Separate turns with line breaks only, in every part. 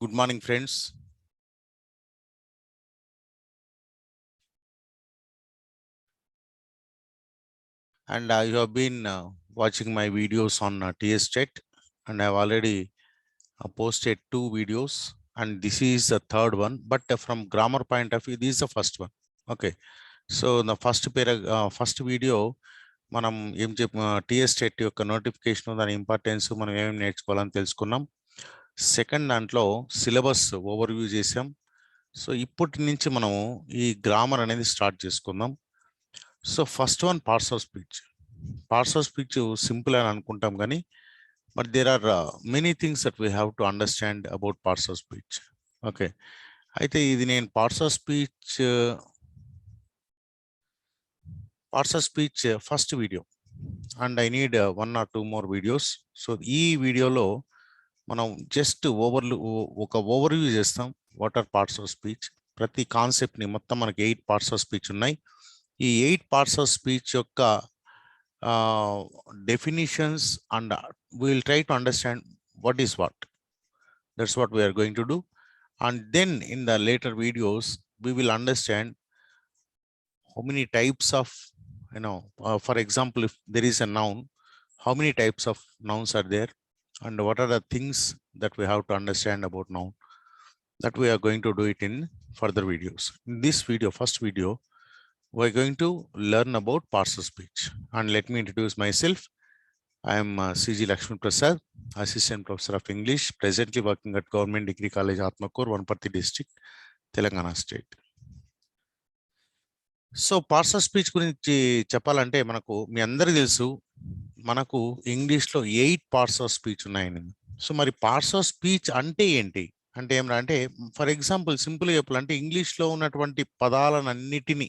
Good morning, friends. And you have been watching my videos on TSTET, and I've already posted 2 videos, and this is the third one. But from grammar point of view, this is the first one. Okay. So the first video, మనం ఏం TSTET యొక్క notification దాని importance మనం ఏమేమి నేర్చుకోవాలని తెలుసుకున్నాం. Second దాంట్లో syllabus overview చేసాం. సో ఇప్పటి నుంచి మనము ఈ గ్రామర్ అనేది స్టార్ట్ చేసుకుందాం. So first one parts of speech. Parts of speech simple అని అనుకుంటాం కానీ but there are many things that we have to understand about parts of speech. Okay, అయితే ఇది నేను parts of speech first video and I need 1 or 2 more videos. So ఈ వీడియోలో మనం just ఒక ఓవర్వ్యూ చేస్తాం. What are parts of speech, ప్రతి కాన్సెప్ట్ని మొత్తం మనకి 8 పార్ట్స్ ఆఫ్ స్పీచ్ ఉన్నాయి. ఈ 8 పార్ట్స్ ఆఫ్ స్పీచ్ యొక్క definitions, and we will try to understand what is what. That's what we are going to do. And then in the later videos we will understand how many types of, for example, if there is a noun, how many types of nouns are there, and what are the things that we have to understand about noun. That we are going to do it in further videos. In this video, first video, we're going to learn about parts of speech. And let me introduce myself. I am C.G. Lakshmi Prasad, Assistant Professor of English, presently working at Government Degree College, Atmakur, Vanparthi District, Telangana State. So parts of speech గురించి చెప్పాలంటే మనకు మీ అందరికీ తెలుసు, మనకు ఇంగ్లీష్లో 8 parts of speech ఉన్నాయని. So మరి parts of speech అంటే ఏంటి అంటే ఏమంటే, ఫర్ ఎగ్జాంపుల్ సింపుల్గా చెప్పాలంటే ఇంగ్లీష్లో ఉన్నటువంటి పదాలన్నిటినీ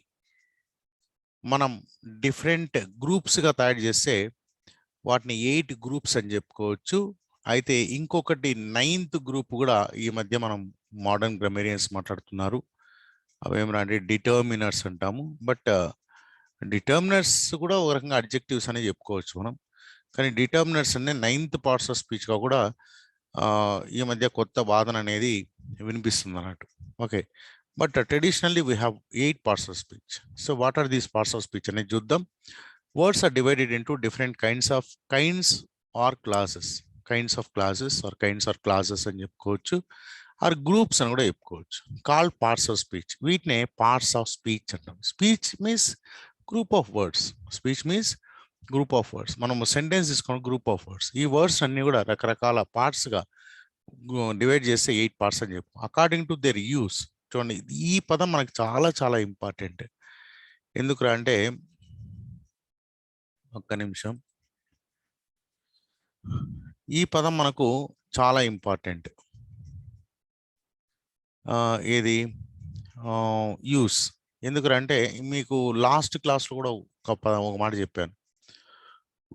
మనం డిఫరెంట్ గ్రూప్స్గా తయారు చేస్తే వాటిని 8 గ్రూప్స్ అని చెప్పుకోవచ్చు. అయితే ఇంకొకటి 9th గ్రూప్ కూడా ఈ మధ్య మనం మోడర్న్ గ్రామరియన్స్ మాట్లాడుతున్నారు. అవేమంటే డిటర్మినర్స్ అంటాము. బట్ డిటర్మినర్స్ కూడా ఒక రకంగా అడ్జెక్టివ్స్ అని చెప్పుకోవచ్చు మనం. కానీ డిటర్మినర్స్ అనే 9th పార్ట్స్ ఆఫ్ స్పీచ్గా కూడా ఈ మధ్య కొత్త వాదన అనేది వినిపిస్తుంది అన్నట్టు. Okay, but traditionally we have 8 parts of speech. So what are these parts of speech అనేది చూద్దాం. Words are divided into different kinds or classes. Kinds of classes or kinds or classes అని చెప్పుకోవచ్చు, ఆర్ గ్రూప్స్ అని కూడా చెప్పుకోవచ్చు. Called parts of speech. వీటినే parts of speech అంటాం. Speech means group of words. Speech means group of words. మనము sentence తీసుకున్న group of words. ఈ వర్డ్స్ అన్ని కూడా రకరకాల పార్ట్స్గా డివైడ్ చేస్తే 8 పార్ట్స్ అని చెప్పు. According to there use. చూడండి, ఈ పదం మనకు చాలా చాలా ఇంపార్టెంట్. ఎందుకురా అంటే, ఒక్క నిమిషం, ఈ పదం మనకు చాలా ఇంపార్టెంట్. ఏది యూస్. ఎందుకంటే మీకు లాస్ట్ క్లాస్లో కూడా ఒక మాట చెప్పాను.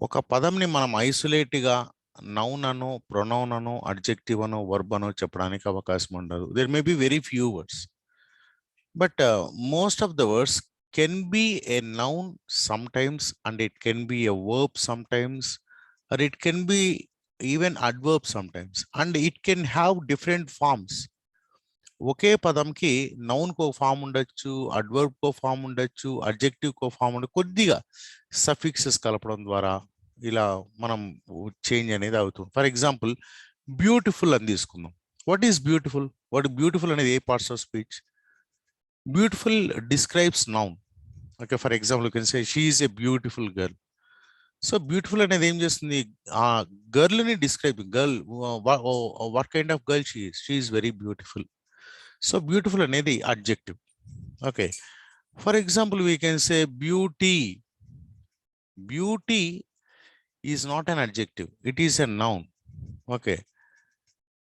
ఒక పదంని మనం ఐసోలేట్గా నౌన్ అనో, ప్రొనౌన్ అనో, అడ్జెక్టివ్ అనో, వర్బ్ అనో చెప్పడానికి అవకాశం ఉండదు. There may be very few words, but most of the words can be a noun sometimes, and it can be a verb sometimes, or it can be even adverb sometimes, and it can have different forms. ఒకే పదంకి noun కో form ఉండొచ్చు, adverb కో form ఉండొచ్చు, adjective కో form ఉండొచ్చు. కొద్దిగా suffixes కలపడం ద్వారా ఇలా మనం చేంజ్ అనేది అవుతుంది. ఫర్ ఎగ్జాంపుల్, బ్యూటిఫుల్ అని తీసుకుందాం. What is beautiful? బ్యూటిఫుల్ అనేది ఏ parts of speech? Beautiful describes noun. Okay, for example, you can say she is a beautiful girl. So beautiful అనేది ఏం చేస్తుంది? ఆ గర్ల్ ని describe. Girl, what kind of girl she is? She is very beautiful. So beautiful అనేది adjective. Okay, for example, we can say beauty. Beauty is not an adjective, it is a noun. Okay,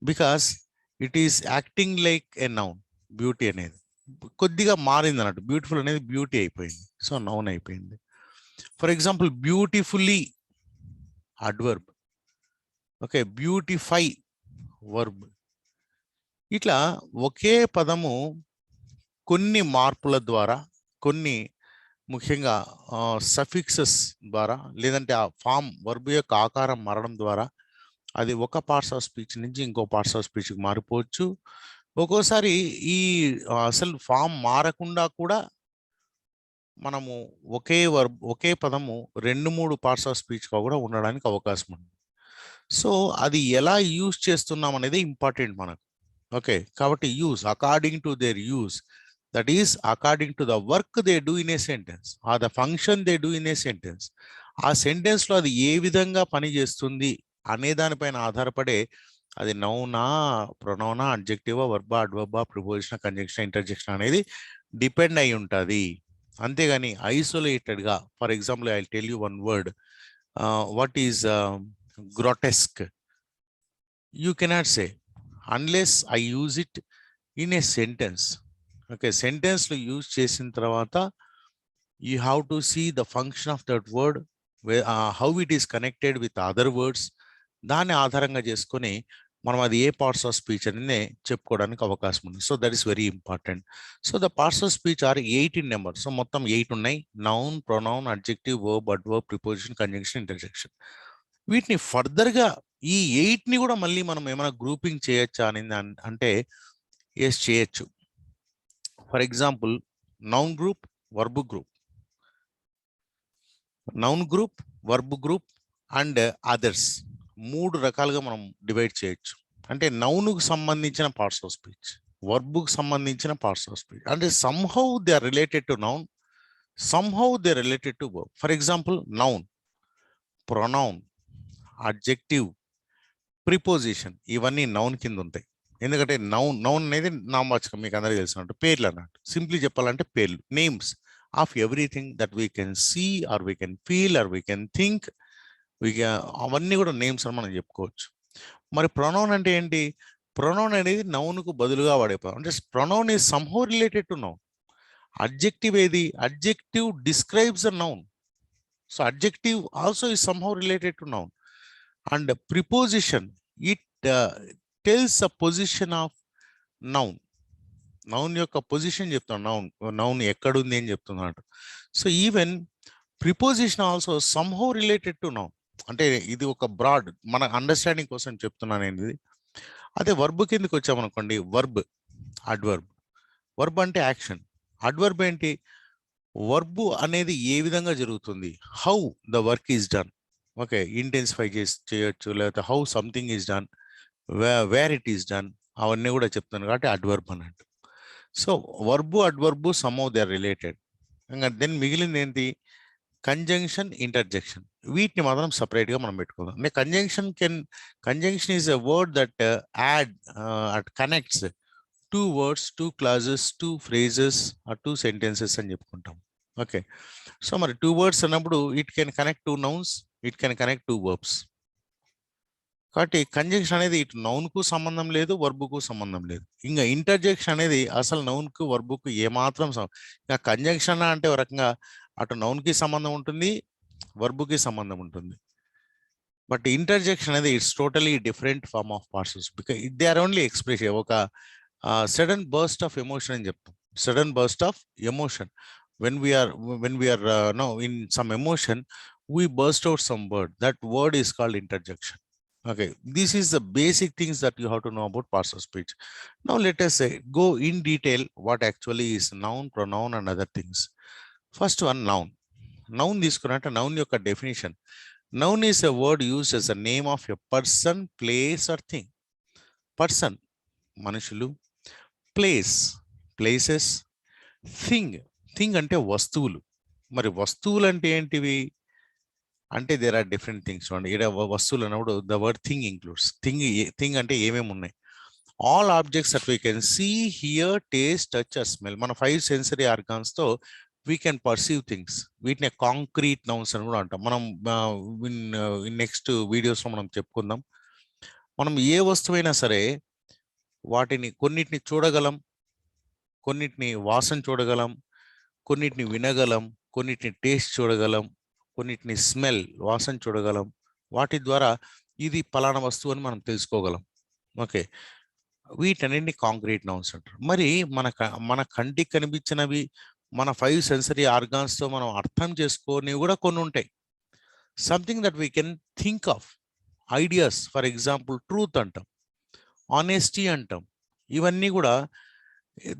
because it is acting like a noun. Beauty అనేది కొద్దిగా మారింది అన్నట్టు. Beautiful అనేది beauty అయిపోయింది, so noun అయిపోయింది. For example, beautifully adverb. Okay, beautify verb. ఇట్లా ఒకే పదము కొన్ని మార్పుల ద్వారా, కొన్ని ముఖ్యంగా సఫిక్సెస్ ద్వారా, లేదంటే ఆ ఫామ్ వర్బ్ యొక్క ఆకారం మారడం ద్వారా అది ఒక పార్ట్స్ ఆఫ్ స్పీచ్ నుంచి ఇంకో పార్ట్స్ ఆఫ్ స్పీచ్కి మారిపోవచ్చు. ఒక్కోసారి ఈ అసలు ఫామ్ మారకుండా కూడా మనము ఒకే పదము 2-3 పార్ట్స్ ఆఫ్ స్పీచ్గా కూడా ఉండడానికి అవకాశం ఉంది. సో అది ఎలా యూజ్ చేస్తున్నాం అనేది ఇంపార్టెంట్ మనకు. ఓకే, కాబట్టి use according to their use, that is according to the work they do in a sentence or the function they do in a sentence. ఆ సెంటెన్స్లో అది ఏ విధంగా పనిచేస్తుంది అనే దానిపైన ఆధారపడే అది నౌనా, ప్రొనౌనా, అడ్జెక్టివా, వర్బా, అడ్వర్బా, ప్రిపోజిషన్, కంజంక్షన్, ఇంటర్జెక్షన్ అనేది డిపెండ్ అయి ఉంటుంది. అంతేగాని ఐసోలేటెడ్గా, for example I tell you one word, what is grotesque, you cannot say unless I use it in a sentence. Okay, సెంటెన్స్లో యూజ్ చేసిన తర్వాత you have to see the function of that word, how it is connected with other words. దాన్ని ఆధారంగా చేసుకొని మనం అది ఏ parts of speech అనేది చెప్పుకోవడానికి అవకాశం ఉంది. So that is very important. So the parts of speech are 8 in number. So మొత్తం 8 ఉన్నాయి: noun, pronoun, adjective, verb, adverb, preposition, conjunction, interjection. వీటిని ఫర్దర్గా ఈ 8ని కూడా మళ్ళీ మనం ఏమైనా గ్రూపింగ్ చేయొచ్చా అని అంటే ఎస్, చేయొచ్చు. For example noun group, verb group, noun group, verb group and others, 3 రకాలుగా మనం డివైడ్ చేయొచ్చు. అంటే నౌన్కు సంబంధించిన పార్ట్స్ ఆఫ్ స్పీచ్, వర్బ్కు సంబంధించిన పార్ట్స్ ఆఫ్ స్పీచ్. అంటే somehow they are related to noun, somehow they are related to verb. For example noun, pronoun, adjective, preposition ఇవన్నీ noun కింద ఉంటాయి. ఎందుకంటే నౌన్ అనేది నామవాచకం, మీకు అందరికీ తెలిసినట్టు పేర్లు అన్నట్టు. సింప్లీ చెప్పాలంటే పేర్లు, names of everything that we can see or we can feel or we can think, అవన్నీ కూడా నేమ్స్ అని మనం చెప్పుకోవచ్చు. మరి ప్రొనౌన్ అంటే ఏంటి? ప్రొనౌన్ అనేది నౌన్కు బదులుగా వాడే పదం. అంటే pronoun is somehow related to noun. Adjective ఏది? Adjective describes a noun. So adjective also is somehow related to noun. And preposition, it tells a position of noun. Noun యొక్క పొజిషన్ చెప్తాను, నౌన్ ఎక్కడుంది అని చెప్తున్నాడు. So even preposition also somehow related to noun. అంటే ఇది ఒక broad మన understanding కోసం చెప్తున్నాను నేను ఇది. అదే వర్బ్ కిందకి వచ్చామనుకోండి, వర్బ్, అడ్వర్బ్. వర్బ్ అంటే యాక్షన్. అడ్వర్బ్ ఏంటి? వర్బ్ అనేది ఏ విధంగా జరుగుతుంది, how the work is done. Okay, intensify చేయొచ్చు, లేకపోతే how something is done, where it is done, అవన్నీ కూడా చెప్తాను కాబట్టి అడ్వర్బ్ అన్నట్టు. So verb, adverb somehow they are related. ఇంకా దెన్ మిగిలింది ఏంటి? Conjunction, interjection. వీటిని మాత్రం సపరేట్గా మనం పెట్టుకుందాం. అంటే conjunction is a word that connects 2 words, 2 clauses, 2 phrases or 2 sentences అని చెప్పుకుంటాం. ఓకే, సో మరి 2 words అన్నప్పుడు it can connect 2 nouns, it can connect 2 verbs. కాబట్టి కంజంక్షన్ అనేది ఇటు నౌన్కు సంబంధం లేదు, వర్బుకు సంబంధం లేదు. ఇంకా ఇంటర్జెక్షన్ అనేది అసలు నౌన్కు వర్బుకు ఏమాత్రం ఇంకా కంజంక్షన్ అంటే ఒక రకంగా అటు నౌన్కి సంబంధం ఉంటుంది, వర్బుకి సంబంధం ఉంటుంది. బట్ ఇంటర్జెక్షన్ అనేది it's totally different form of parts. Because they are only expression, ఒక సడన్ బర్స్ట్ ఆఫ్ ఎమోషన్ అని చెప్తాం. Sudden burst of emotion, when we are no in some emotion, we burst out some word. That word is called interjection. Okay, this is the basic things that you have to know about parts of speech. Now let us say go in detail what actually is noun, pronoun and other things. First one, noun. Noun తీసుకున్నట్టు noun యొక్క definition. Noun is a word used as a name of a person, place or thing. Person, మనుషులు. Place, places. Thing అంటే వస్తువులు. మరి వస్తువులు అంటే ఏంటివి అంటే దేర్ ఆర్ డిఫరెంట్ థింగ్స్. చూడండి, ఇక్కడ వస్తువులు అన్నప్పుడు the word thing includes. Thing అంటే ఏమేమి ఉన్నాయి? All objects that we can see, hear, taste, touch or smell. మన 5 సెన్సరీ ఆర్గాన్స్తో వీ కెన్ పర్సీవ్ థింగ్స్. వీటిని కాంక్రీట్ నౌన్స్ అని కూడా అంటాం. మనం నెక్స్ట్ వీడియోస్లో మనం చెప్పుకుందాం. మనం ఏ వస్తువైనా సరే వాటిని కొన్నిటిని చూడగలం, కొన్నిటిని వాసన చూడగలం, కొన్నిటిని వినగలం, కొన్నిటిని టేస్ట్ చూడగలం, కొన్నిటిని స్మెల్, వాసన చూడగలం. వాటి ద్వారా ఇది పలానా వస్తువు అని మనం తెలుసుకోగలం. ఓకే, వీటన్నిటిని కాంక్రీట్ నౌన్స్ అంటారు. మరి మన కంటికి కనిపించినవి, మన 5 సెన్సరీ ఆర్గాన్స్తో మనం అర్థం చేసుకోనివి కూడా కొన్ని ఉంటాయి. Something that we can think of. Ideas, for example truth అంటాం, ఆనెస్టీ అంటాం. ఇవన్నీ కూడా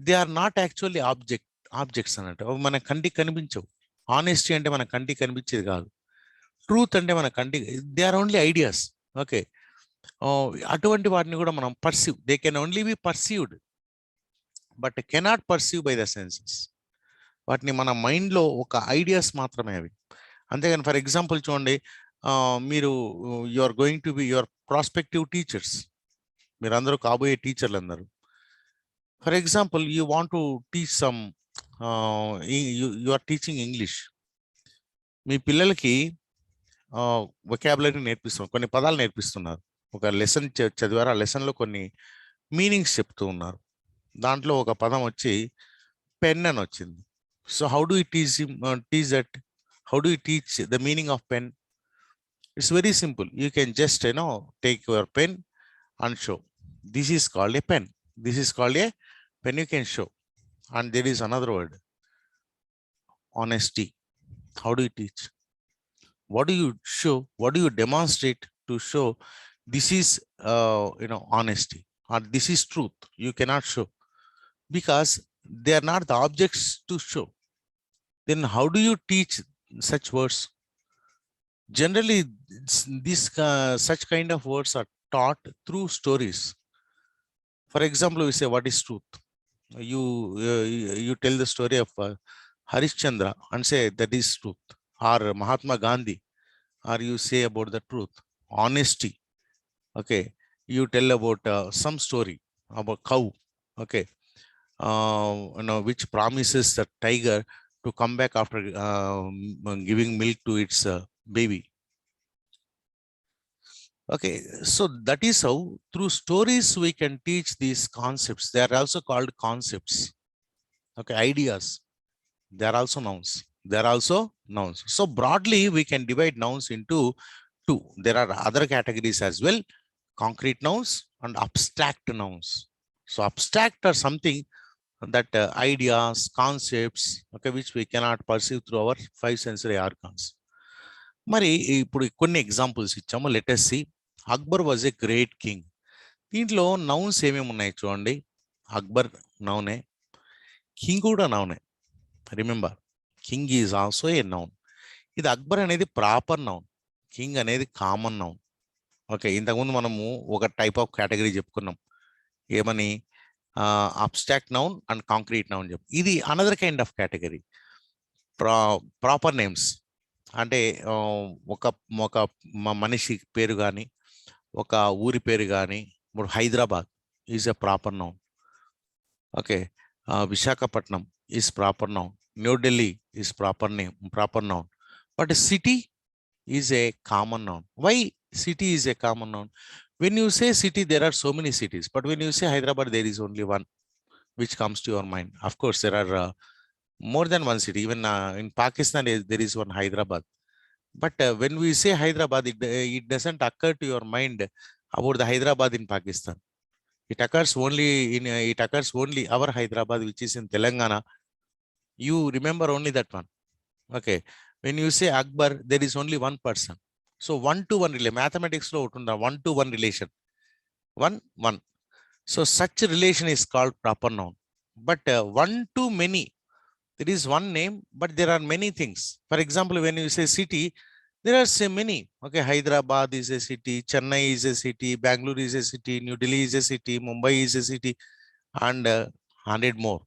they are not actually objects అన్నట్టు. అవి మన కంటికి కనిపించవు. ఆనెస్టీ అంటే మన కంటికి కనిపించేది కాదు. ట్రూత్ అంటే మన కంటికి, they are only ideas. Okay, అటువంటి వాటిని కూడా మనం perceive, they can only be perceived but cannot perceive by the senses. వాటిని మన మైండ్లో ఒక ఐడియాస్ మాత్రమే అవి. అంతేగాని ఫర్ ఎగ్జాంపుల్ చూడండి, మీరు you are going to be your prospective teachers, మీరందరూ కాబోయే టీచర్లు అందరూ. For example you want to teach some, you are teaching English. మీ పిల్లలకి వొకాబులరీ నేర్పిస్తున్నారు, కొన్ని పదాలు నేర్పిస్తున్నారు. ఒక లెసన్ చదివారు, ఆ లెసన్లో కొన్ని మీనింగ్స్ చెప్తూ ఉన్నారు. దాంట్లో ఒక పదం వచ్చి పెన్ అని వచ్చింది. So how do you teach that? How do you teach the meaning of pen? It's very simple. You can just, take your pen and show. This is called a pen. This is called a pen. You can show. And there is another word, honesty. How do you teach? What do you show? What do you demonstrate to show this is, honesty, or this is truth? You cannot show because they are not the objects to show. Then how do you teach such words? Generally, these such kind of words are taught through stories. For example, we say, what is truth? You tell the story of Harishchandra and say that is truth, or Mahatma Gandhi, or you say about the truth, honesty. Okay, you tell about some story about cow. Okay, which promises the tiger to come back after giving milk to its baby. Okay, so that is how through stories we can teach these concepts. They are also called concepts. Okay, ideas. They are also nouns. They are also nouns. So broadly, we can divide nouns into two. There are other categories as well: concrete nouns and abstract nouns. So abstract are something that ideas, concepts, okay, which we cannot perceive through our five sensory organs. మరి ఇప్పుడు కొన్ని examples ఇచ్చాము. Let us see. Akbar was a great king. దీంట్లో నౌన్స్ ఏమేమి ఉన్నాయి చూడండి. అక్బర్ నౌనే, కింగ్ కూడా నౌనే. Remember, king is also a noun. ఇది అక్బర్ అనేది ప్రాపర్ నౌన్, కింగ్ అనేది కామన్ నౌన్. ఓకే, ఇంతకుముందు మనము ఒక టైప్ ఆఫ్ కేటగిరీ చెప్పుకున్నాం, ఏమని? Abstract noun and concrete noun చెప్పు. ఇది another kind of category. Proper names అంటే ఒక ఒక మనిషి పేరు కానీ, ఒక ఊరి పేరు కానీ. ఇప్పుడు Hyderabad is a proper noun. Okay, Visakhapatnam is proper noun. New Delhi is proper noun. But city is a common noun. Why city is a common noun? When you say city, there are so many cities, but when you say Hyderabad, there is only one which comes to your mind. Of course, there are more than one city. Even in Pakistan, there is one Hyderabad. But when we say Hyderabad, it doesn't occur to your mind about the Hyderabad in Pakistan. It occurs only our Hyderabad, which is in Telangana. You remember only that one. Okay, when you say Akbar, there is only one person. So 1-to-1 relation, mathematics lo utunda 1-to-1 relation, 1-1. So such a relation is called proper noun. But one to many, there is one name, but there are many things. For example, when you say city, there are so many. Okay, Hyderabad is a city, Chennai is a city, Bangalore is a city, New Delhi is a city, Mumbai is a city, and 100 more,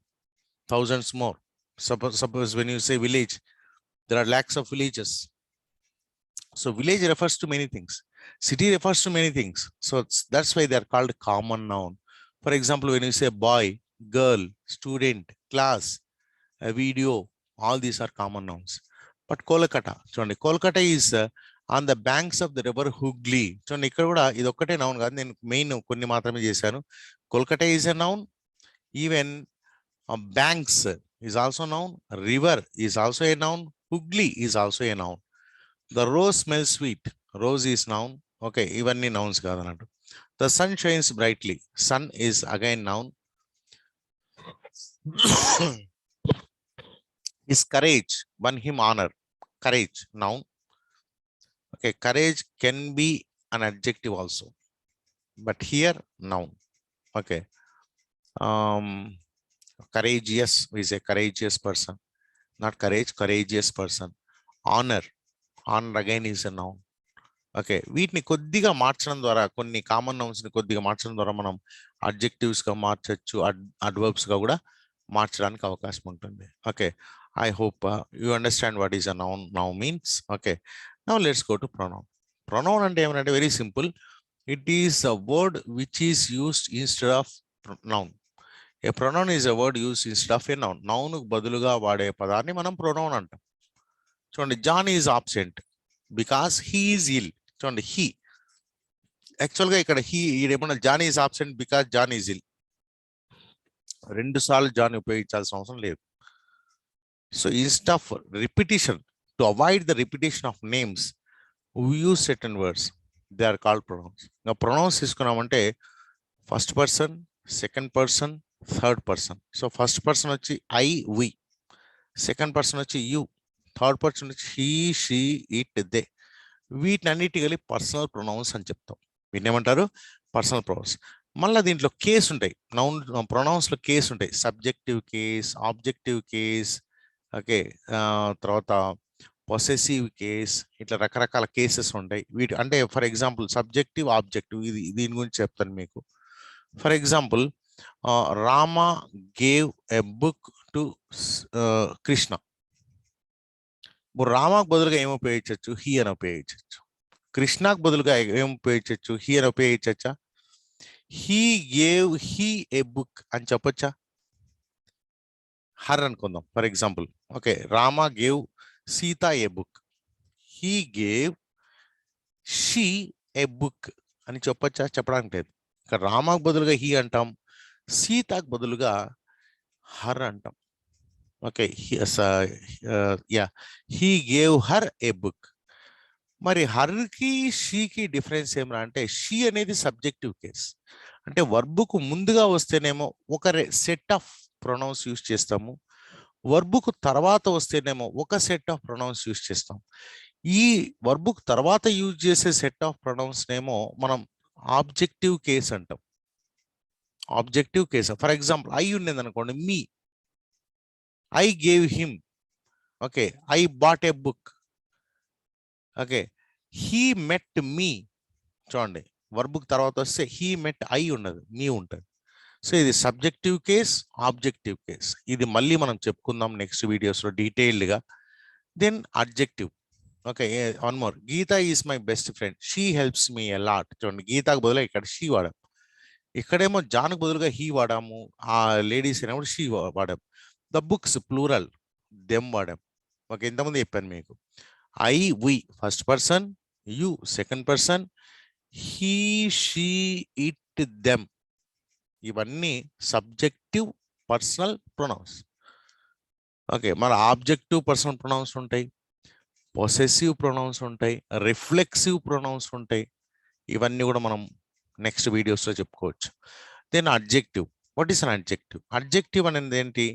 thousands more. Suppose when you say village, there are lakhs of villages. So village refers to many things. City refers to many things. So that's why they are called common noun. For example, when you say boy, girl, student, class, a video, all these are common nouns. But Kolkata, చూడండి, Kolkata is on the banks of the river Hooghly. చూడండి, ఇక్కడ కూడా ఇది ఒక్కటే noun కాదు, నేను main కొన్ని మాత్రమే చేశాను. Kolkata is a noun. Even banks is also noun. River is also a noun. Hooghly is also a noun. The rose smells sweet. Rose is noun. Okay, ఇవన్నీ nouns కాదన్నట్టు. The sun shines brightly. Sun is again noun. His courage won him honor. Courage, noun. Okay, courage can be an adjective also, but here noun. Okay. Courageous is a courageous person, not courage, courageous person. Honor, honor again is a noun. Okay, వీటిని కొద్దిగా మార్చడం ద్వారా, కొన్ని common నౌన్స్ని కొద్దిగా మార్చడం ద్వారా మనం అడ్జెక్టివ్స్గా మార్చచ్చు, అడ్వర్బ్స్గా కూడా మార్చడానికి అవకాశం ఉంటుంది. Okay, I hope you understand what is a noun now means. Okay, now let's go to pronoun. Pronoun అంటే ఏమంటే very simple. It is a word which is used instead of noun. A pronoun is a word used instead of a noun. నౌన్కు బదులుగా వాడే పదాన్ని మనం pronoun అంటాం. చూడండి, John is absent because he is ill. చూడండి, హీ యాక్చువల్గా ఇక్కడ హీ ఏమన్నా John is absent because John is ill. 2 సార్లు జాన్ ఉపయోగించాల్సిన అవసరం లేదు. So instead of repetition, to avoid the repetition of names, we use certain words, they are called pronouns. ఇంకా pronouns తీసుకున్నామంటే first person, second person, third person. So first person వచ్చి I, we. Second person వచ్చి you. Third person వచ్చి he, she, it, they. వీటిని అన్నిటి కలిపి personal pronouns అని చెప్తాం. వీటిని ఏమంటారు? Personal pronouns. మళ్ళీ దీంట్లో కేస్ ఉంటాయి. నౌన్ ప్రొనౌన్స్లో కేస్ ఉంటాయి. Subjective case, objective case, okay, తర్వాత పొసెసివ్ కేస్, ఇట్లా రకరకాల కేసెస్ ఉంటాయి. వీటి అంటే ఫర్ ఎగ్జాంపుల్ సబ్జెక్టివ్, ఆబ్జెక్టివ్, దీని గురించి చెప్తాను మీకు. For example, Rama gave a book to Krishna. ఇప్పుడు రామాకు బదులుగా ఏమి ఉపయోగించవచ్చు? హీ అని ఉపయోగించవచ్చు. కృష్ణకు బదులుగా ఏం ఉపయోగించవచ్చు? హీ అని ఉపయోగించచ్చా? He gave he a book అని చెప్పొచ్చా? హర్ అనుకుందాం for example. Okay, Rama gave Sita a book. He gave she a book అని చెప్పొచ్చా? చెప్పడానికి లేదు. ఇక్కడ రామాకు బదులుగా హీ అంటాం, సీతకు బదులుగా హర్ అంటాం. Okay, he gave her A book. మరి హర్కి షీకి డిఫరెన్స్ ఏమరా అంటే, షీ అనేది సబ్జెక్టివ్ కేస్. అంటే వర్బుకు ముందుగా వస్తేనేమో ఒక సెట్ ఆఫ్ ప్రొనౌన్స్ యూస్ చేస్తాము, వర్బుకు తర్వాత వస్తేనేమో ఒక సెట్ ఆఫ్ ప్రొనౌన్స్ యూస్ చేస్తాం. ఈ వర్బుకు తర్వాత యూజ్ చేసే సెట్ ఆఫ్ ప్రొనౌన్స్ నేమో మనం ఆబ్జెక్టివ్ కేస్ అంటాం. Objective case. For example, I ఉన్నది అనుకోండి, me. I gave him. Okay, I bought a book. Okay, he met me. చూడండి, వర్బుకు తర్వాత వస్తే హీ మెట్ ఐ ఉండదు, మీ ఉంటుంది. సో ఇది సబ్జెక్టివ్ కేస్, ఆబ్జెక్టివ్ కేస్. ఇది మళ్ళీ మనం చెప్పుకుందాం నెక్స్ట్ వీడియోస్లో డీటెయిల్డ్గా. Then adjective. Okay, one more. Geeta is my best friend, she helps me a lot. చూడండి, గీతకు బదులుగా ఇక్కడ షీ వాడాం. ఇక్కడేమో జాన్కు బదులుగా హీ వాడాము, ఆ లేడీస్ అయినప్పుడు షీ వాడాం. ద బుక్స్ ప్లూరల్, దెమ్ వాడాం. ఓకే, ఇంతకుముందు చెప్పాను మీకు. I, we first person, you second person, he, she, it, them. ఇవన్నీ సబ్జెక్టివ్ పర్సనల్ ప్రొనౌన్స్. ఓకే, మన ఆబ్జెక్టివ్ పర్సనల్ ప్రొనౌన్స్ ఉంటాయి, పొసెసివ్ ప్రొనౌన్స్ ఉంటాయి, రిఫ్లెక్సివ్ ప్రొనౌన్స్ ఉంటాయి. ఇవన్నీ కూడా మనం నెక్స్ట్ వీడియోస్లో చెప్పుకోవచ్చు. Then adjective. What is an adjective? Adjective అనేది ఏంటి?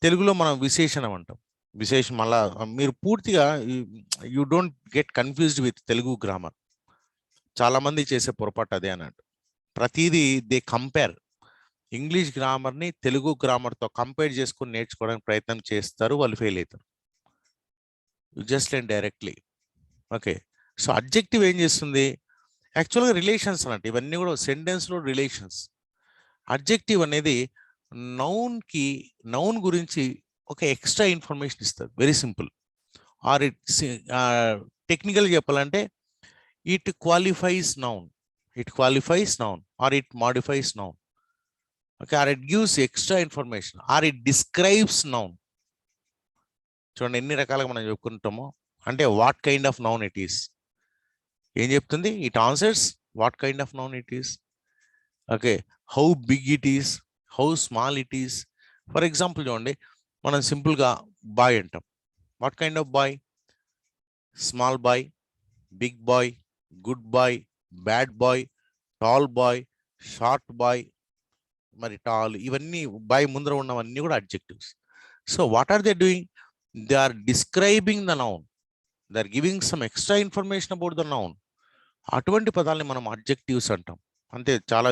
తెలుగులో మనం విశేషణం అంటాం. విశేషం. మళ్ళా మీరు పూర్తిగా you don't get confused with Telugu grammar. చాలామంది చేసే పొరపాటు అదే అన్నట్టు. ప్రతిదీ దే కంపేర్. ఇంగ్లీష్ గ్రామర్ని తెలుగు గ్రామర్తో కంపేర్ చేసుకుని నేర్చుకోవడానికి ప్రయత్నం చేస్తారు, వాళ్ళు ఫెయిల్ అవుతారు. You just learn directly. Okay, so adjective ఏం చేస్తుంది? యాక్చువల్గా రిలేషన్స్ అన్నట్టు. ఇవన్నీ కూడా సెంటెన్స్లో రిలేషన్స్. అడ్జెక్టివ్ అనేది నౌన్ గురించి ఒక ఎక్స్ట్రా ఇన్ఫర్మేషన్ ఇస్తుంది. Very simple. ఆర్ ఇట్ టెక్నికల్గా చెప్పాలంటే, it qualifies noun, it qualifies noun, or it modifies noun. Okay, or it gives extra information, or it describes noun. చూడండి ఎన్ని రకాలుగా మనం చెప్పుకుంటామో. అంటే what kind of noun it is. ఏం చెప్తుంది? It answers what kind of noun it is. Okay, how big it is, how small it is. For example చూడండి, మనం సింపుల్గా బాయ్ అంటాం. What kind of boy? Small boy, big boy, good boy, bad boy, tall boy, short boy. మరి tall, ఇవన్నీ boy ముందర ఉన్నవన్నీ కూడా adjectives. So what are they doing? They are describing the noun. They are giving some extra information about the noun. అటువంటి పదాలని మనం adjectives అంటాం. అంతే, చాలా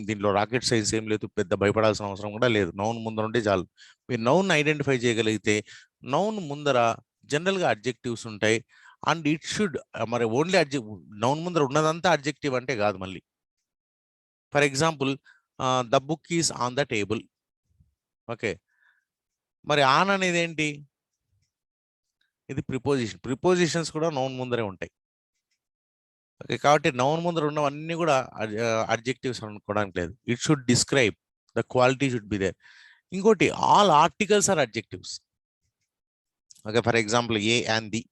దీంట్లో రాకెట్ సైన్స్ ఏం లేదు, పెద్ద భయపడాల్సిన అవసరం కూడా లేదు. నౌన్ ముందర ఉంటే చాలు. మీరు నౌన్ ఐడెంటిఫై చేయగలిగితే నౌన్ ముందర జనరల్గా అడ్జెక్టివ్స్ ఉంటాయి. అండ్ ఇట్ షుడ్, మరి ఓన్లీ నౌన్ ముందర ఉన్నదంతా అడ్జెక్టివ్ అంటే కాదు మళ్ళీ. For example, the book is on the table. Okay, మరి ఆన్ అనేది ఏంటి? ఇది ప్రిపోజిషన్. ప్రిపోజిషన్స్ కూడా నౌన్ ముందరే ఉంటాయి. ఓకే, కాబట్టి నౌన్ ముందర ఉన్నవన్నీ కూడా అడ్జెక్టివ్స్ అనుకోవడానికి లేదు. It should describe, the quality should be there. ఇంకోటి, all articles are adjectives. Okay, for example a and the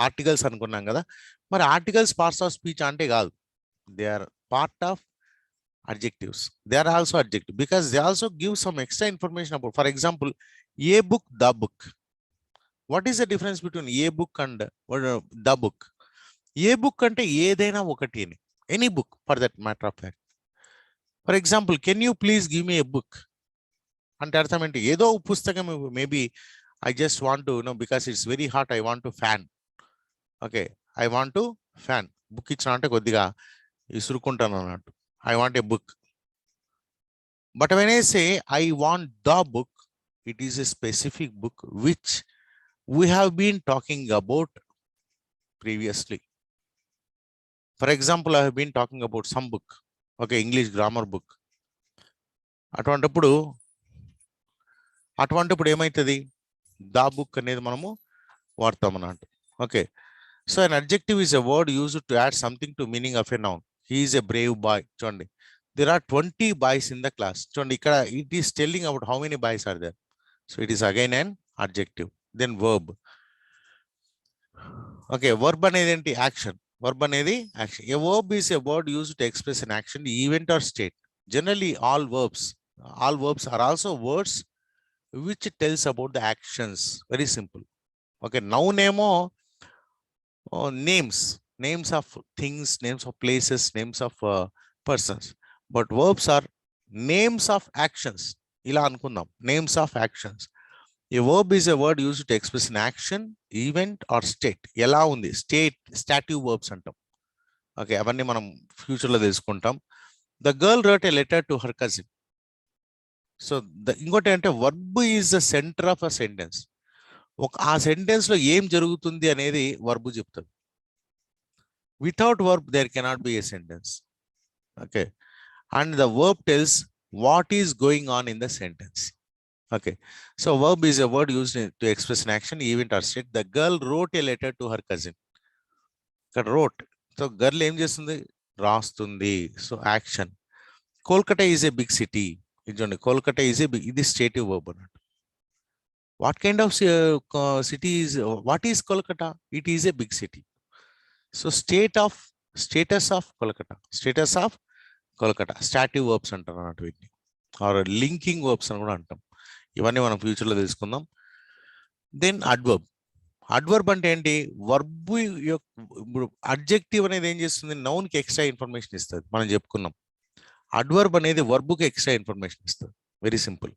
articles అనుకున్నాం కదా. మరి ఆర్టికల్స్ పార్ట్స్ ఆఫ్ స్పీచ్ అంటే కాదు, they are part of adjectives. They are also adjective because they also give some extra information about. For example, a book, the book. What is the difference between a book and the book? A book ante ఏదైనా ఒకటి అని, any book for that matter of fact. For example, can you please give me a book అంటే అర్థం ఏంటి? ఏదో పుస్తకం. Maybe I just want to, because it's very hot, I want to fan. Okay, I want to fan. Book ఇచ్చిన అంటే కొద్దిగా ఇసురుకుంటాను అన్నట్టు. I want a book. But when I say I want the book, it is a specific book which we have been talking about previously. For example, I have been talking about some book. Okay, English grammar book. అటువంటిప్పుడు ఏమవుతుంది? దా book అనేది మనము వాడతాం అన్నట్టు. Okay, so an adjective is a word used to add something to meaning of a noun. He is a brave boy. చూడండి, there are 20 boys in the class. చూడండి, ఇక్కడ it is telling about how many boys are there. So it is again an adjective. Then verb. Okay, verb అనేది ఏంటి? Action. Verb అనేది action. A verb is a word used to express an action, event or state. Generally all verbs are also words which tells about the actions. Very simple. Okay, noun ఏమో names of things, names of places, names of persons. But verbs are names of actions. ఇలా అనుకుందాం, names of actions. A verb is a word used to express an action, event or state. ఎలా ఉంది? stative verbs అంటాం. Okay, అవన్నీ మనం ఫ్యూచర్లో తెలుసుకుంటాం. The girl wrote a letter to her cousin. So ఇంకోటి అంటే verb is the centre of a sentence. ఆ సెంటెన్స్ లో ఏం జరుగుతుంది అనేది వర్బ్ చెప్తుంది. Without verb there cannot be a sentence. Okay, and the verb tells what is going on in the sentence. Okay, so verb is a word used to express an action, event or state. The girl wrote a letter to her cousin. ఇక్కడ wrote, so girl ఏం చేస్తుంది? రాస్తుంది. So action. Kolkata is a big city. ఇది Kolkata is a big, ఇది stative verb అన్నట్టు. What kind of city is, what is Kolkata? It is a big city. So status of Kolkata, stative verbs అంటారు అన్నట్టు వీటిని, are linking verbs అని కూడా అంటాం. ఇవన్నీ మనం ఫ్యూచర్లో తెలుసుకుందాం. దెన్ అడ్వర్బ్ అంటే ఏంటి? వర్బ్ ఇప్పుడు అడ్జెక్టివ్ అనేది ఏం చేస్తుంది? నౌన్కి ఎక్స్ట్రా ఇన్ఫర్మేషన్ ఇస్తుంది. మనం చెప్పుకున్నాం, అడ్వర్బ్ అనేది వర్బ్కి ఎక్స్ట్రా ఇన్ఫర్మేషన్ ఇస్తుంది. Very simple.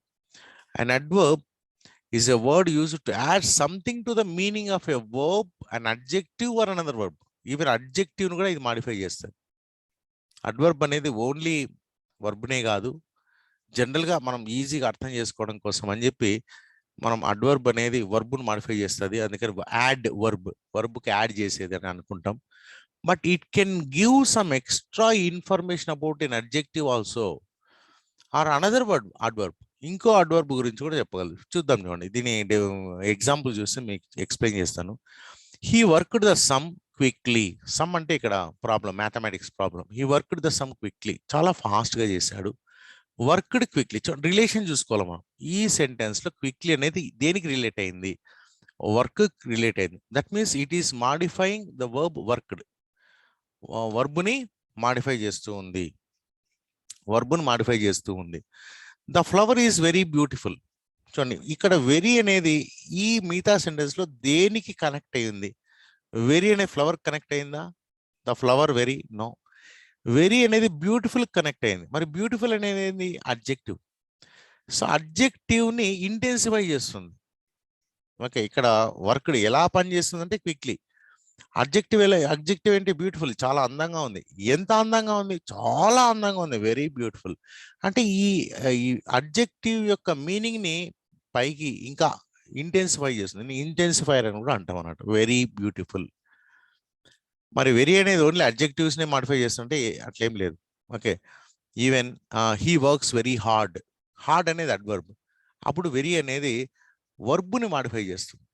And adverb is a word used to add something to the meaning of a verb, an adjective or another verb. Even అడ్జెక్టివ్ను కూడా ఇది మాడిఫై చేస్తుంది. అడ్వర్బ్ అనేది ఓన్లీ వర్బ్నే కాదు, జనరల్గా మనం ఈజీగా అర్థం చేసుకోవడం కోసం అని చెప్పి మనం అడ్వర్బ్ అనేది వర్బ్ను మాడిఫై చేస్తుంది. అందుకని యాడ్ వర్బ్కి యాడ్ చేసేది అని అనుకుంటాం. But it can give some extra information about an adjective also, or another adverb. ఇంకో అడ్వర్బ్ గురించి కూడా చెప్పగలరు. చూద్దాం చూడండి, దీని ఎగ్జాంపుల్ చూస్తే మీకు ఎక్స్ప్లెయిన్ చేస్తాను. He worked the sum quickly. Some అంటే ఇక్కడ problem, mathematics problem. He worked the sum quickly, చాలా ఫాస్ట్గా చేశాడు. వర్క్డ్ క్విక్లీ, రిలేషన్ చూసుకోవాలి మనం. ఈ సెంటెన్స్లో క్విక్లీ అనేది దేనికి రిలేట్ అయింది? వర్క్ రిలేట్ అయింది. That means it is modifying the verb worked. వర్బ్ని మాడిఫై చేస్తూ ఉంది, the flower is very beautiful. చూడండి, ఇక్కడ వెరీ అనేది ఈ మిగతా సెంటెన్స్లో దేనికి కనెక్ట్ అయ్యింది? వెరీ అనే ఫ్లవర్ కనెక్ట్ అయిందా? The flower very, no. Very అనేది బ్యూటిఫుల్ కనెక్ట్ అయింది. మరి బ్యూటిఫుల్ అనేది ఏంది? అడ్జెక్టివ్. సో అడ్జెక్టివ్ని ఇంటెన్సిఫై చేస్తుంది. ఓకే, ఇక్కడ వర్క్డ్ ఎలా పనిచేస్తుంది అంటే క్విక్లీ. అడ్జెక్టివ్ ఏంటి? బ్యూటిఫుల్, చాలా అందంగా ఉంది. ఎంత అందంగా ఉంది? చాలా అందంగా ఉంది, వెరీ బ్యూటిఫుల్. అంటే ఈ అడ్జెక్టివ్ యొక్క మీనింగ్ ని పైకి ఇంకా ఇంటెన్సిఫై చేస్తుంది. ఇంటెన్సిఫైర్ అని కూడా అంటాం అన్నట్టు, వెరీ బ్యూటిఫుల్. మరి వెరీ అనేది ఓన్లీ అడ్జెక్టివ్స్ ని మాడిఫై చేస్తుంటే అట్లేం లేదు. Okay, even he works very hard. Hard అనేది అడ్వర్బ్, అప్పుడు వెరీ అనేది వర్బ్ని మాడిఫై చేస్తుంది.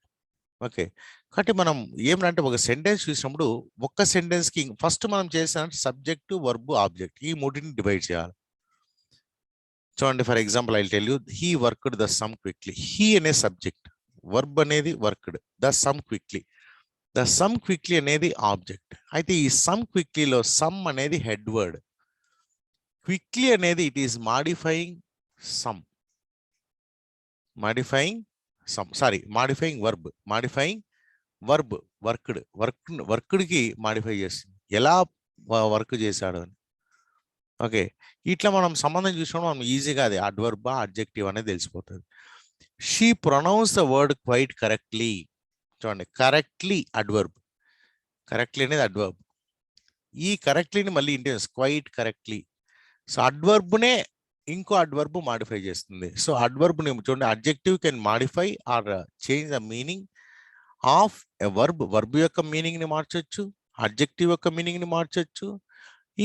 ఓకే, కాబట్టి మనం ఏమంటే ఒక సెంటెన్స్ చూసినప్పుడు ఒక్క సెంటెన్స్కి ఫస్ట్ మనం చేసిన సబ్జెక్టు, వర్బ్, ఆబ్జెక్ట్, ఈ మూటిని డివైడ్ చేయాలి. చూడండి, for example I tell you, he worked the sum quickly. He అనే సబ్జెక్ట్, వర్బ్ అనేది worked, the sum quickly. The sum quickly అనేది ఆబ్జెక్ట్. అయితే ఈ సమ్ క్విక్లీలో సమ్ అనేది హెడ్ వర్డ్, క్విక్లీ అనేది it is modifying sum, modifying verb, modifying verb, వర్క్డ్కి modify చేస్తుంది, ఎలా వర్క్ చేశాడు అని. ఓకే, ఇట్లా మనం సంబంధం చూసినప్పుడు మనం ఈజీగా అది అడ్వర్బా అడ్జెక్టివ్ అనేది తెలిసిపోతుంది. She pronounces the word quite correctly. చూడండి, కరెక్ట్లీ అడ్వర్బ్, కరెక్ట్లీ అనేది అడ్వర్బ్, ఈ కరెక్ట్లీని మళ్ళీ ఇంటెన్స్ క్వైట్ కరెక్ట్లీ. సో అడ్వర్బ్నే ఇంకో అడ్వర్బ్ మాడిఫై చేస్తుంది. సో అడ్వర్బ్ని చూడండి, adjective can modify or change the meaning of a verb యొక్క మీనింగ్ ని మార్చొచ్చు, అడ్జెక్టివ్ యొక్క మీనింగ్ ని మార్చొచ్చు,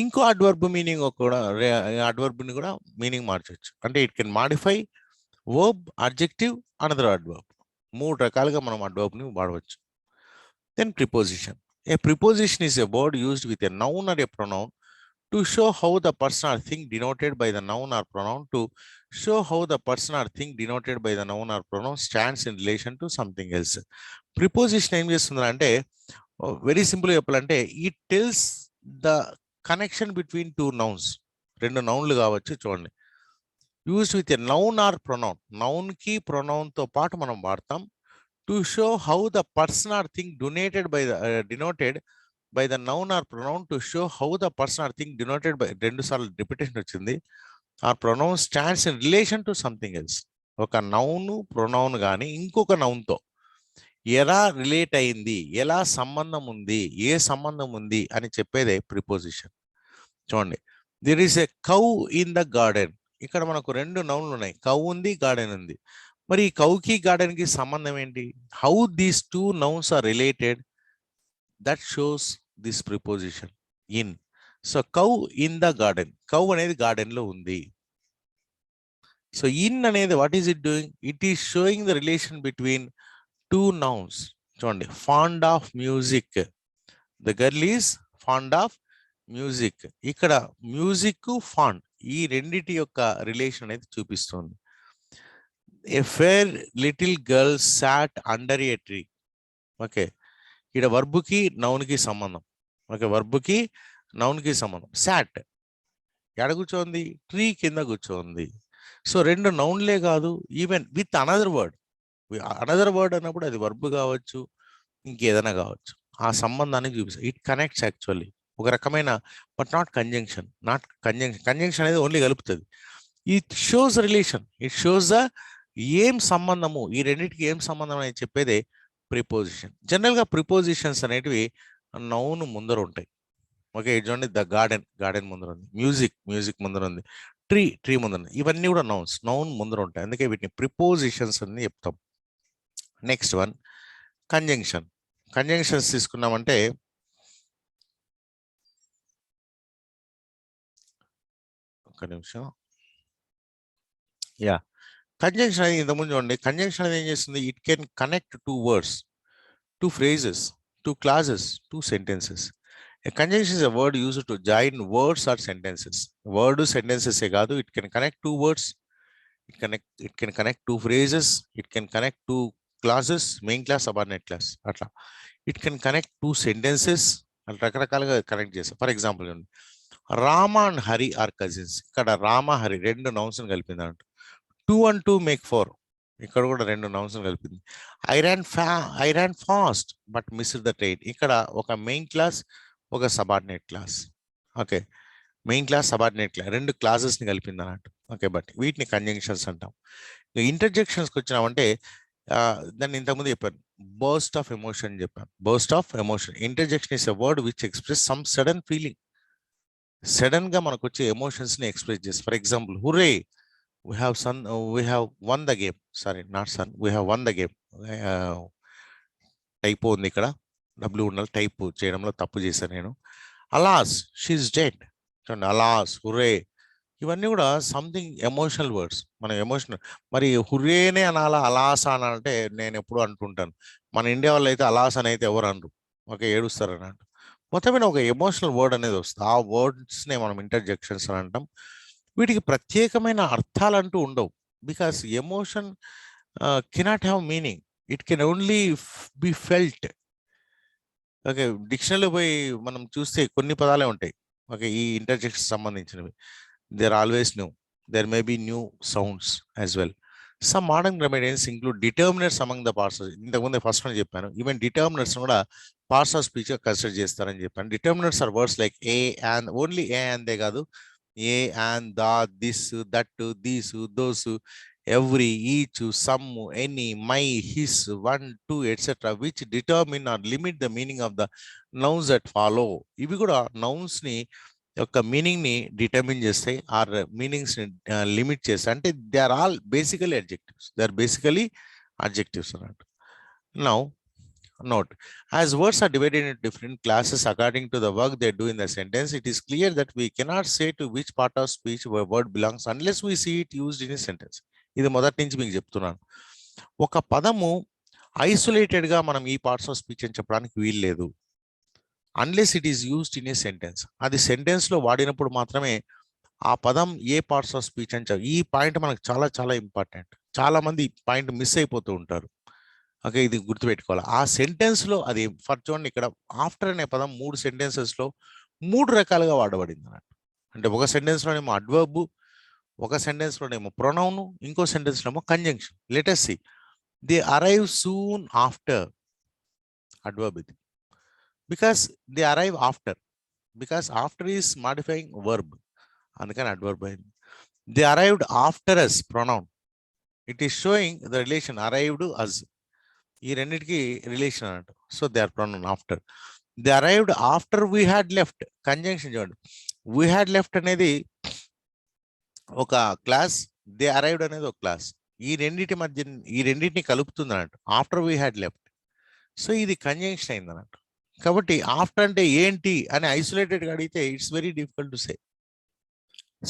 ఇంకో అడ్వర్బ్ మీనింగ్ కూడా అడ్వర్బ్ని కూడా మీనింగ్ మార్చొచ్చు. అంటే it can modify verb, adjective, another adverb. 3 రకాలుగా మనం అడ్వర్బ్ని వాడవచ్చు. Then preposition. A preposition is a word used with a noun or a pronoun to show how the person or thing denoted by the noun or pronoun stands in relation to something else. Preposition ఏం చేస్తుంది అంటే, very simple చెప్పాలంటే, it tells the connection between 2 nouns. 2 నౌన్లు కావచ్చు. చూడండి, used with a noun are pronoun, noun కి pronoun తో పాటు మనం వాడతాం. To show how the person are thing denoted by the noun or pronoun to show how the person or thing denoted by, 2 సార్లు repetition వచ్చింది, ఆ pronoun stands in relation to something else. ఒక noun pronoun కానీ ఇంకొక నౌన్తో ఎలా relate అయింది, ఎలా సంబంధం ఉంది, ఏ సంబంధం ఉంది అని చెప్పేదే ప్రిపోజిషన్. చూడండి, there is a cow in the garden. ఇక్కడ మనకు 2 నౌన్లు ఉన్నాయి, కౌ ఉంది, గార్డెన్ ఉంది. మరి ఈ కౌకి గార్డెన్కి సంబంధం ఏంటి? How these 2 nouns are related, that shows this preposition in. So cow in the garden, cow అనేది garden లో ఉంది. So in అనేది what is it doing? It is showing the relation between 2 nouns. చూడండి, fond of music, the girl is fond of music. ఇక్కడ music, fond, ఈ రెండిటి యొక్క relation అనేది చూపిస్తుంది. A fair little girl sat under a tree. Okay, ఇక్కడ వర్బుకి నౌన్కి సంబంధం. Okay, వర్బుకి నౌన్కి సంబంధం. సాట్ ఎక్కడ కూర్చోంది? ట్రీ కింద కూర్చోంది. సో 2 నౌన్లే కాదు, even with another word. Another word అన్నప్పుడు అది వర్బ్ కావచ్చు, ఇంకేదైనా కావచ్చు, ఆ సంబంధాన్ని చూపిస్తుంది. ఇట్ కనెక్ట్స్ యాక్చువల్లీ, ఒక రకమైన, బట్ నాట్ కంజంక్షన్. కంజంక్షన్ అనేది ఓన్లీ కలుపుతుంది. It shows relation, it shows the ఏం సంబంధము, ఈ రెండింటికి ఏం సంబంధం అనేది చెప్పేదే ప్రిపోజిషన్. జనరల్గా ప్రిపోజిషన్స్ అనేటివి నౌన్ ముందర ఉంటాయి. ఓకే, చూడండి, ద గార్డెన్ ముందర ఉంది, మ్యూజిక్ ముందర ఉంది, ట్రీ ముందర ఉంది. ఇవన్నీ కూడా నౌన్ ముందర ఉంటాయి. అందుకే వీటిని ప్రిపోజిషన్స్ అని చెప్తాం. నెక్స్ట్ వన్, కంజంక్షన్స్ తీసుకున్నామంటే, ఒక్క నిమిషం, యా, కంజంక్షన్ అనేది ఇంతకుముందు చూడండి, కంజంక్షన్ అనేది ఏం చేస్తుంది? It can connect 2 words, 2 phrases, 2 clauses, 2 sentences. A conjunction is a word used to join words or sentences. Word sentences ఏ కాదు, it can connect 2 words, it can connect 2 phrases, it can connect 2 clauses, main class, subordinate class, అట్లా. It can connect 2 sentences, అట్లా రకరకాలుగా connect చేస్తాం. For example, Rama and Hari are cousins. ఇక్కడ Rama, Hari 2 nouns కలిపింది అంట. 2 and 2 make 4. ఇక్కడ కూడా 2 నౌన్స్ కలిపింది. I ran fast but missed the train. ఇక్కడ ఒక మెయిన్ క్లాస్, ఒక subordinate class. Okay, main class, subordinate class, 2 క్లాసెస్ని కలిపింది అన్నట్టు. ఓకే, బట్ వీటిని కంజంక్షన్స్ అంటాం. ఇంటర్జెక్షన్స్కి వచ్చినామంటే, దాన్ని ఇంతకుముందు చెప్పాను, బర్స్ట్ ఆఫ్ ఎమోషన్ చెప్పాను. Burst of emotion, interjection is a word which express some sudden feeling. Sudden గా మనకు వచ్చే ఎమోషన్స్ ని ఎక్స్ప్రెస్ చేసి, for example, hurray we have won the game. Sorry, not son, we have won the game. Type ఉంది ఇక్కడ, W ఉండాలి, type చేయడంలో తప్పు చేశాను నేను. అలాస్ షీఈస్ డెడ్. చూడండి, అలాస్, హుర్రే, ఇవన్నీ కూడా సంథింగ్ ఎమోషనల్ వర్డ్స్. మనం ఎమోషనల్, మరి హుర్రేనే అనాలా అలాస్ అనాలంటే నేను ఎప్పుడు అంటుంటాను, మన ఇండియా వాళ్ళు అయితే అలాస్ అని అయితే ఎవరు అనరు, ఓకే, ఏడుస్తారు అన్నట్టు. మొత్తం మీద ఒక ఎమోషనల్ వర్డ్ అనేది వస్తుంది, ఆ వర్డ్స్నే మనం ఇంటర్జెక్షన్స్ అని అంటాం. వీటికి ప్రత్యేకమైన అర్థాలు అంటూ ఉండవు, because emotion cannot have meaning, it can only be felt. Okay, డిక్షనరీలో పోయి మనం చూస్తే కొన్ని పదాలే ఉంటాయి, ఓకే, ఈ ఇంటర్జెక్షన్ సంబంధించినవి. There always new, there may be new sounds as well. Some modern grammarians include determiners among the parts. ఇంతకుముందు first అని చెప్పాను, ఈవెన్ డిటర్మినర్స్ కూడా పార్ట్స్ ఆఫ్ స్పీచ్ కన్సిడర్ చేస్తారని చెప్పాను. Determiners are words like a and, only a అందే కాదు, a and, the, this, that, these, those, every, each, some, any, my, his, one, two, etcetera, which determine or limit the meaning of the nouns that follow. ఇవి కూడా nouns ని యొక్క meaning ని determine చేస్తాయి, are meanings ని limit చేస్తాయి. అంటే they are all basically adjectives, they are basically adjectives అన్నట్టు. Now note, as words are divided into different classes according to the work they do in the sentence, it is clear that we cannot say to which part of speech a word belongs unless we see it used in a sentence. ఇది మొదటి నుంచి మీకు చెప్తున్నాను, ఒక పదము isolated గా మనం ఈ పార్ట్స్ ఆఫ్ స్పీచ్ అని చెప్పడానికి వీలు లేదు, unless it is used in a sentence. అది సెంటెన్స్ లో వాడినప్పుడు మాత్రమే ఆ పదం ఏ పార్ట్స్ ఆఫ్ స్పీచ్ అని ఈ పాయింట్ మనకు చాలా చాలా ఇంపార్టెంట్. చాలా మంది ఈ పాయింట్ మిస్ అయిపోతూ ఉంటారు, ఓకే, ఇది గుర్తుపెట్టుకోవాలి. ఆ సెంటెన్స్ లో అది, ఫర్ చూడండి ఇక్కడ ఆఫ్టర్ అనే పదం 3 సెంటెన్సెస్ లో 3 రకాలుగా వాడబడింది అన్నట్టు. అంటే ఒక సెంటెన్స్ లోనేమో అడ్వర్బ్, ఒక సెంటెన్స్ లోనేమో ప్రొనౌన్, ఇంకో సెంటెన్స్ లోనేమో conjunction. Let us see, they arrive soon after, adverb ఇది, because they arrive after, because after is modifying verb, అందుకని అడ్వర్బ్ అయింది. They arrived after us, pronoun, it is showing the relation arrived us, ఈ రెండింటికి relation అన్నట్టు. So they are pronoun after. They arrived after we had left, conjunction చూడండి, we had left అనేది ఒక class, they arrived అనేది ఒక class, ఈ రెండింటి మధ్య, ఈ రెండింటిని కలుపుతుంది అన్నట్టు, after we had left. So ఇది కంజంక్షన్ అయింది అన్నట్టు. కాబట్టి ఆఫ్టర్ అంటే ఏంటి అని ఐసోలేటెడ్గా అడిగితే it's very difficult to say.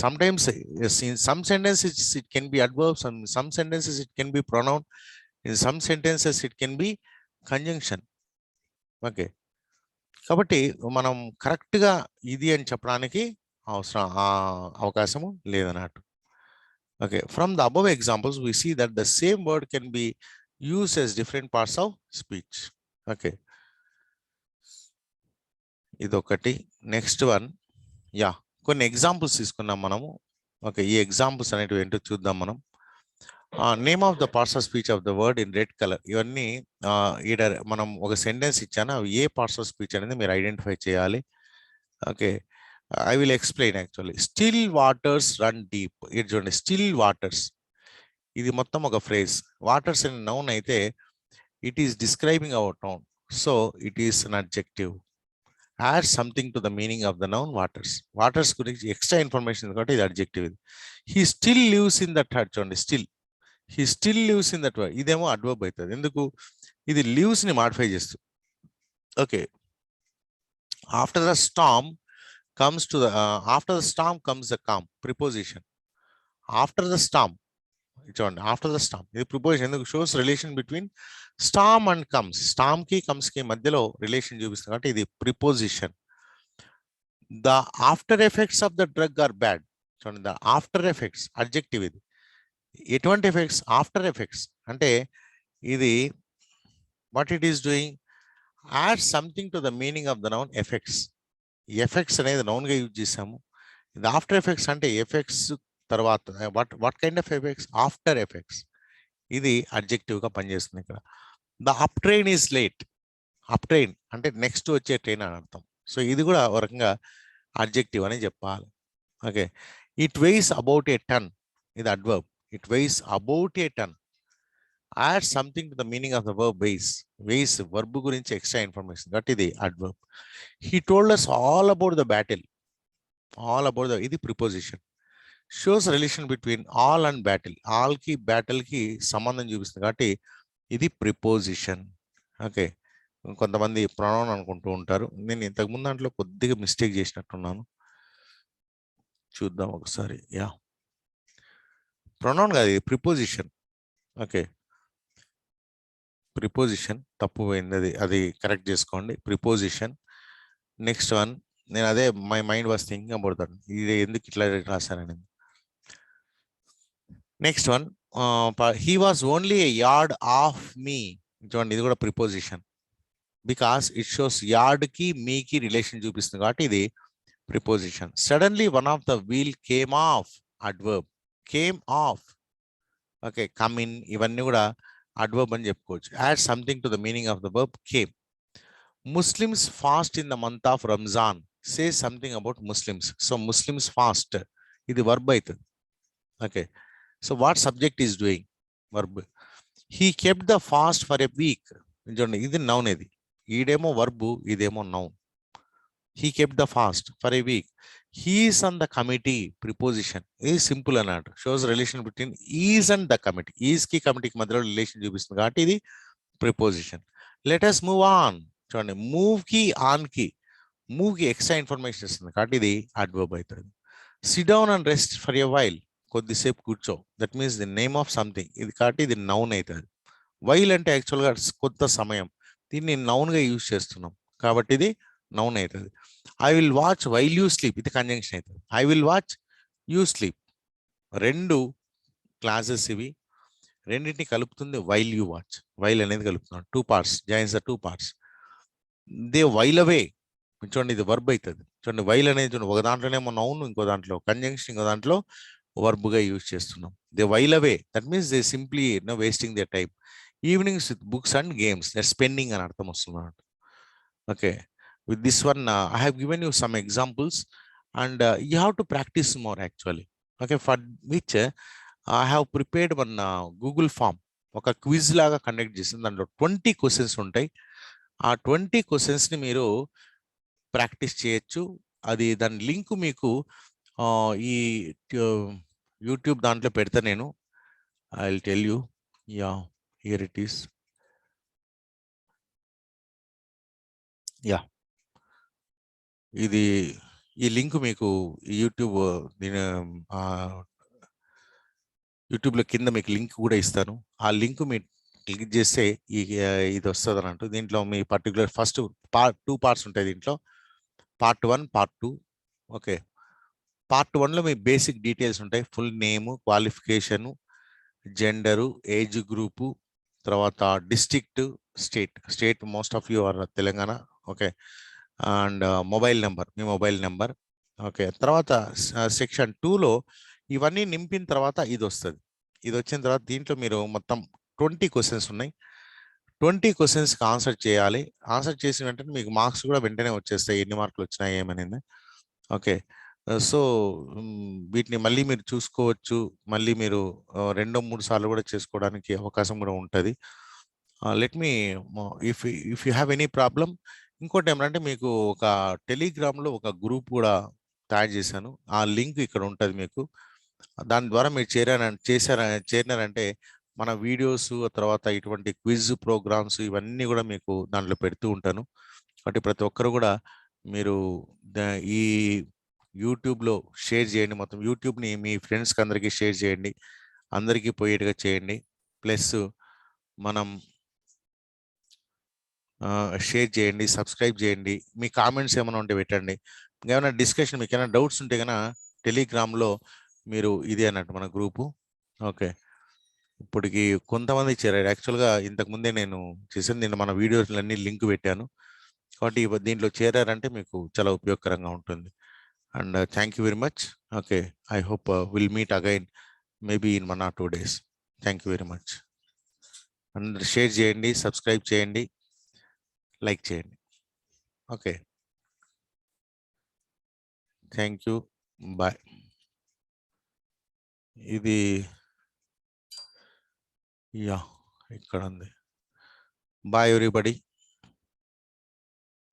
Sometimes in some sentences it can be adverb, some sentences it can be pronoun, in some sentences it can be conjunction. Okay, కాబట్టి మనం కరెక్ట్గా ఇది అని చెప్పడానికి అవకాశము లేదన్నట్టు. Okay, from the above examples we see that the same word can be used as different parts of speech. Okay, ఇదొకటి. Next one, yeah, కొన్ని ఎగ్జాంపుల్స్ తీసుకున్నాం మనము. ఓకే, ఈ ఎగ్జాంపుల్స్ అనేటివి ఏంటో చూద్దాం మనం. Name of the parts of speech of the word in red colour, ఇవన్నీ ఈడ మనం ఒక సెంటెన్స్ ఇచ్చాను, అవి ఏ పార్ట్స్ ఆఫ్ స్పీచ్ అనేది మీరు ఐడెంటిఫై చేయాలి. Okay, I will explain. Actually still waters run deep, ఇది చూడండి, స్టిల్ వాటర్స్, ఇది మొత్తం ఒక ఫ్రేజ్. వాటర్స్ అనే నౌన్ అయితే it is describing our town, so it is an adjective. Add something to the meaning of the noun waters, waters గురించి extra information కాబట్టి ఇది అడ్జెక్టివ్. ఇది he still lives in that hut, చూడండి, still, he still lives in that, ఇదేమో adverb అవుతుంది. ఎందుకు? ఇది lives ని మాడిఫై చేస్తుంది. Okay, after the storm comes to the, after the storm comes the calm, preposition. After the storm, చూడండి, after the storm, ఇది preposition. ఎందుకు? Shows relation between storm and comes, storm కి comes కి మధ్యలో relation చూపిస్తుంది కాబట్టి ఇది preposition. The after effects of the drug are bad, చూడండి, ద ఆఫ్టర్ ఎఫెక్ట్స్ అడ్జెక్టివ్. ఇది ఎటువంటి ఎఫెక్ట్స్? After effects. అంటే ఇది what it is doing, add something to the meaning of the noun effects. Effects అనేది noun గా use చేసాము. ఇది after effects అంటే ఎఫెక్ట్స్ తర్వాత, what kind of effects? After effects. ఇది అడ్జెక్టివ్ గా పనిచేస్తుంది ఇక్కడ. The up train is late, up train అంటే నెక్స్ట్ వచ్చే ట్రైన్ అని అర్థం. సో ఇది కూడా ఒక రకంగా అడ్జెక్టివ్ అని చెప్పాలి. Okay, it weighs about a ton, ఇది adverb. It weighs about a ton, add something to the meaning of the verb weighs. Weighs verb గురించి ఎక్స్ట్రా ఇన్ఫర్మేషన్ దట్ ఇది adverb. He told us all about the battle. All about the ఇది preposition. Shows relation between all and battle. ఆల్కి బ్యాటిల్కి సంబంధం చూపిస్తుంది కాబట్టి ఇది preposition. Okay, కొంతమంది ప్రొనౌన్ అనుకుంటూ ఉంటారు. నేను ఇంతకుముందు దాంట్లో కొద్దిగా మిస్టేక్ చేసినట్టున్నాను, చూద్దాం ఒకసారి. యా, ప్రొనౌన్ కాదు, ఇది ప్రిపోజిషన్. ఓకే, ప్రిపోజిషన్ తప్పు పోయింది, అది అది కరెక్ట్ చేసుకోండి. ప్రిపోజిషన్. నెక్స్ట్ వన్, నేను అదే my mind was thinking about that, ఇది ఎందుకు ఇట్లా రాశానని. Next one, he was only a yard of me. చూడండి, ఇది కూడా ప్రిపోజిషన్. బికాస్ ఇట్ షోస్ యార్డ్కి మీకి రిలేషన్ చూపిస్తుంది కాబట్టి ఇది preposition. Suddenly one of the wheel came off, adverb. Came off. Okay, come in, ఇవన్నీ కూడా అడ్వర్బ్ అని చెప్పుకోవచ్చు. Add something to the meaning of the verb came. Muslims fast in the month of Ramzan. Say something about Muslims. So Muslims fast, ఇది verb అవుతుంది. Okay, so what subject is doing, verb. He kept the fast for a week. చూడండి, ఇది noun, ఇది ఈడేమో verb, ఇదేమో noun. He kept the fast for a week. He's on the committee, preposition. ఇది simple అన్నట్టు, shows relation between is and the committee. Is కి కమిటీకి మధ్యలో relation చూపిస్తుంది కాబట్టి ఇది preposition. Let us move on. చూడండి, మూవ్ కి ఆన్ కి, మూవ్ కి ఎక్స్ట్రా ఇన్ఫర్మేషన్ ఇస్తుంది కాబట్టి ఇది అడ్వర్బ్ అవుతుంది. SIT down and rest for a while. కొద్దిసేపు కూర్చో, that means the name of something, ఇది కాబట్టి ఇది నౌన్ అవుతుంది. వైల్ అంటే యాక్చువల్గా కొత్త సమయం, దీన్ని నౌన్గా యూజ్ చేస్తున్నాం కాబట్టి ఇది నౌన్ అవుతుంది. I will watch while you sleep, ఇది కంజంక్షన్ అవుతుంది. I will watch you sleep, రెండు క్లాసెస్ ఇవి, రెండింటిని కలుపుతుంది వైల్ యూ వాచ్. వైల్ అనేది కలుపుతున్నాం, two parts, joins the two parts. They while away. చూడండి, ఇది వర్బ్ అవుతుంది. చూడండి, వైల్ అనేది చూడండి, ఒక దాంట్లోనేమో నౌన్, ఇంకో దాంట్లో కంజంక్షన్, ఇంకో దాంట్లో వర్బ్గా యూజ్ చేస్తున్నాం. They while away, that means they simply wasting they time. Evenings with books and games, that spending అని అర్థం వస్తుంది. Okay, with this one I have given you some examples and you have to practice more actually. Okay, for which I have prepared one Google form, ఒక quiz లాగా conduct చేసింది. దాంట్లో 20 questions ఉంటాయి. ఆ 20 క్వశ్చన్స్ని మీరు ప్రాక్టీస్ చేయొచ్చు. అది దాని లింక్ మీకు ఈ యూట్యూబ్ దాంట్లో పెడతా నేను. I will tell you. Yeah, here it is. Yeah, ఇది ఈ లింక్ మీకు యూట్యూబ్, నేను యూట్యూబ్లో కింద మీకు లింక్ కూడా ఇస్తాను. ఆ లింక్ మీరు క్లిక్ చేస్తే ఇది వస్తుంది అన్నట్టు. దీంట్లో మీ పర్టికులర్ ఫస్ట్ టూ పార్ట్స్ ఉంటాయి దీంట్లో, పార్ట్ 1, పార్ట్ 2. ఓకే, పార్ట్ 1లో మీ బేసిక్ డీటెయిల్స్ ఉంటాయి, full name, qualification, gender, age group, తర్వాత district, state most of you are Telangana. Okay, and mobile number, మీ మొబైల్ నెంబర్. ఓకే, తర్వాత సెక్షన్ 2లో ఇవన్నీ నింపిన తర్వాత ఇది వస్తుంది. ఇది వచ్చిన తర్వాత దీంట్లో మీరు మొత్తం 20 క్వశ్చన్స్ ఉన్నాయి. 20 క్వశ్చన్స్కి ఆన్సర్ చేయాలి. ఆన్సర్ చేసిన వెంటనే మీకు మార్క్స్ కూడా వెంటనే వచ్చేస్తాయి, ఎన్ని మార్కులు వచ్చినాయి ఏమనేది. ఓకే, సో వీటిని మళ్ళీ మీరు చూసుకోవచ్చు. మళ్ళీ మీరు 2-3 సార్లు కూడా చేసుకోవడానికి అవకాశం కూడా ఉంటుంది. Let me, if you have any problem. ఇంకోటి ఏమంటే, మీకు ఒక టెలిగ్రామ్లో ఒక గ్రూప్ కూడా తయారు చేశాను. ఆ లింక్ ఇక్కడ ఉంటుంది మీకు. దాని ద్వారా మీరు చేరినారంటే మన వీడియోస్, తర్వాత ఇటువంటి క్విజ్ ప్రోగ్రామ్స్ ఇవన్నీ కూడా మీకు దాంట్లో పెడుతూ ఉంటాను. కాబట్టి ప్రతి ఒక్కరు కూడా మీరు ఈ యూట్యూబ్లో షేర్ చేయండి. మొత్తం యూట్యూబ్ని మీ ఫ్రెండ్స్కి అందరికీ షేర్ చేయండి, అందరికీ పోయేట్టుగా చేయండి. ప్లస్ మనం షేర్ చేయండి, సబ్స్క్రైబ్ చేయండి. మీ కామెంట్స్ ఏమైనా ఉంటే పెట్టండి. ఏమైనా డిస్కషన్, మీకు ఏమైనా డౌట్స్ ఉంటే కనుక టెలిగ్రామ్లో మీరు ఇదే అన్నట్టు మన గ్రూపు. ఓకే, ఇప్పటికి కొంతమంది చేరారు. యాక్చువల్గా ఇంతకుముందే నేను చేసాను, నేను మన వీడియోలన్నీ లింక్ పెట్టాను కాబట్టి దీంట్లో చేరారంటే మీకు చాలా ఉపయోగకరంగా ఉంటుంది. And thank you very much. Okay, I hope will meet again maybe in 1 or 2 days. Thank you very much. అందరు షేర్ చేయండి, సబ్స్క్రైబ్ చేయండి, లైక్ చేయండి. Okay, thank you, bye. ఇది యా ఇక్కడ ఉంది. Bye everybody.